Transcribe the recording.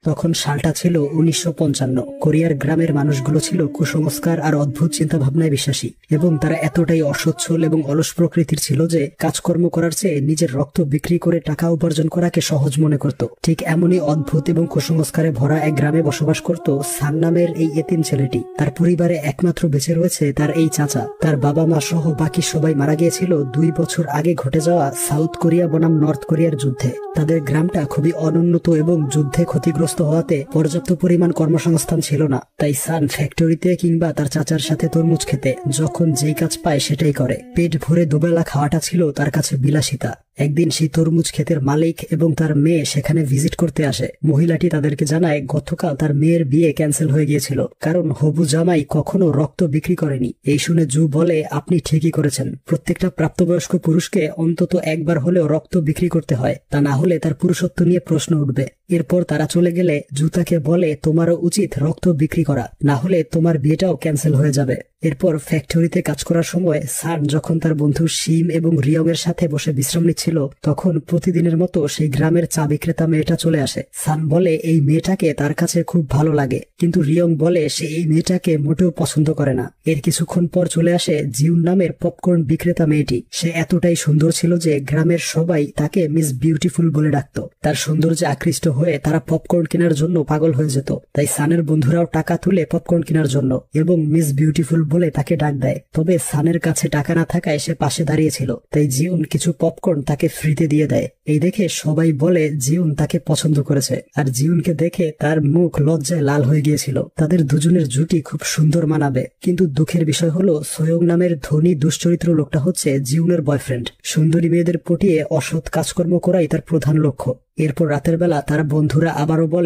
তখন সালটা ছিল 1955। কোরিয়ার গ্রামের মানুষগুলো ছিল কুসংস্কার আর অদ্ভুত চিন্তা ভাবনায় বিশ্বাসী, এবং তারা এতটাই অসচ্ছল এবং অলস প্রকৃতির ছিল যে কাজকর্ম করার চেয়ে নিজের রক্ত বিক্রি করে টাকা উপার্জন করাকে সহজ মনে করত। ঠিক এমনই অদ্ভুত এবং কুসংস্কারে ভরা এক গ্রামে বসবাস করত সান নামের এই এতিম ছেলেটি। তার পরিবারে একমাত্র বেঁচে রয়েছে তার এই চাচা। তার বাবা মা সহ বাকি সবাই মারা গিয়েছিল 2 বছর আগে ঘটে যাওয়া সাউথ কোরিয়া বনাম নর্থ কোরিয়ার যুদ্ধে। তাদের গ্রামটা খুবই অনুন্নত এবং যুদ্ধে ক্ষতিগ্রস্ত হওয়াতে পর্যাপ্ত পরিমাণ কর্মসংস্থান ছিল না। তাই সান ফ্যাক্টরিতে কিংবা তার চাচার সাথে তরমুজ খেতে যখন যেই কাজ পায় সেটাই করে। পেট ভরে দুবেলা খাওয়াটা ছিল তার কাছে বিলাসিতা। একদিন সেই তরমুজ ক্ষেতের মালিক এবং তার মেয়ে সেখানে ভিজিট করতে আসে। মহিলাটি তাদেরকে জানায় গতকাল তার মেয়ের বিয়ে ক্যান্সেল হয়ে গিয়েছিল, কারণ হবু জামাই কখনো রক্ত বিক্রি করেনি। এই শুনে জু বলে, আপনি ঠিকই করেছেন, প্রত্যেকটা প্রাপ্তবয়স্ক পুরুষকে অন্তত একবার হলেও রক্ত বিক্রি করতে হয়, তা না হলে তার পুরুষত্ব নিয়ে প্রশ্ন উঠবে। এরপর তারা চলে গেলে জু তাকে বলে, তোমারও উচিত রক্ত বিক্রি করা, না হলে তোমার বিয়েটাও ক্যান্সেল হয়ে যাবে। এরপর ফ্যাক্টরিতে কাজ করার সময় সান যখন তার বন্ধু শিম এবং রিয়ং এর সাথে বসে বিশ্রাম নিচ্ছিল, তখন প্রতিদিনের মতো সেই গ্রামের চা বিক্রেতা মেয়েটা চলে আসে। সান বলে এই মেয়েটাকে তার কাছে খুব ভালো লাগে, কিন্তু রিয়ং বলে সে এই মেয়েটাকে মোটেও পছন্দ করে না। এর কিছুক্ষণ পর চলে আসে জিউন নামের পপকর্ন বিক্রেতা মেয়েটি। সে এতটাই সুন্দর ছিল যে গ্রামের সবাই তাকে মিস বিউটিফুল বলে ডাকত। তার সৌন্দর্যে আকৃষ্ট হয়ে তারা পপকর্ন কেনার জন্য পাগল হয়ে যেত। তাই সানের বন্ধুরাও টাকা তুলে পপকর্ন কেনার জন্য এবং মিস বিউটিফুল বলে তাকে ডাক দেয়। তবে সানের কাছে টাকা না থাকায় সে পাশে দাঁড়িয়েছিল, তাই জিউন কিছু পপকর্ন তাকে ফ্রিতে দিয়ে দেয়। এই দেখে সবাই বলে জিউন তাকে পছন্দ করেছে, আর জিউনকে দেখে তার মুখ লজ্জায় লাল হয়ে গিয়েছিল। তাদের দুজনের জুটি খুব সুন্দর মানাবে, কিন্তু দুঃখের বিষয় হলো সোয়ং নামের ধনী দুশ্চরিত্র লোকটা হচ্ছে জিউনের বয়ফ্রেন্ড। সুন্দরী মেয়েদের পটিয়ে অসৎ কাজকর্ম করাই তার প্রধান লক্ষ্য। এরপর রাতের বেলা তার বন্ধুরা আবারও বলে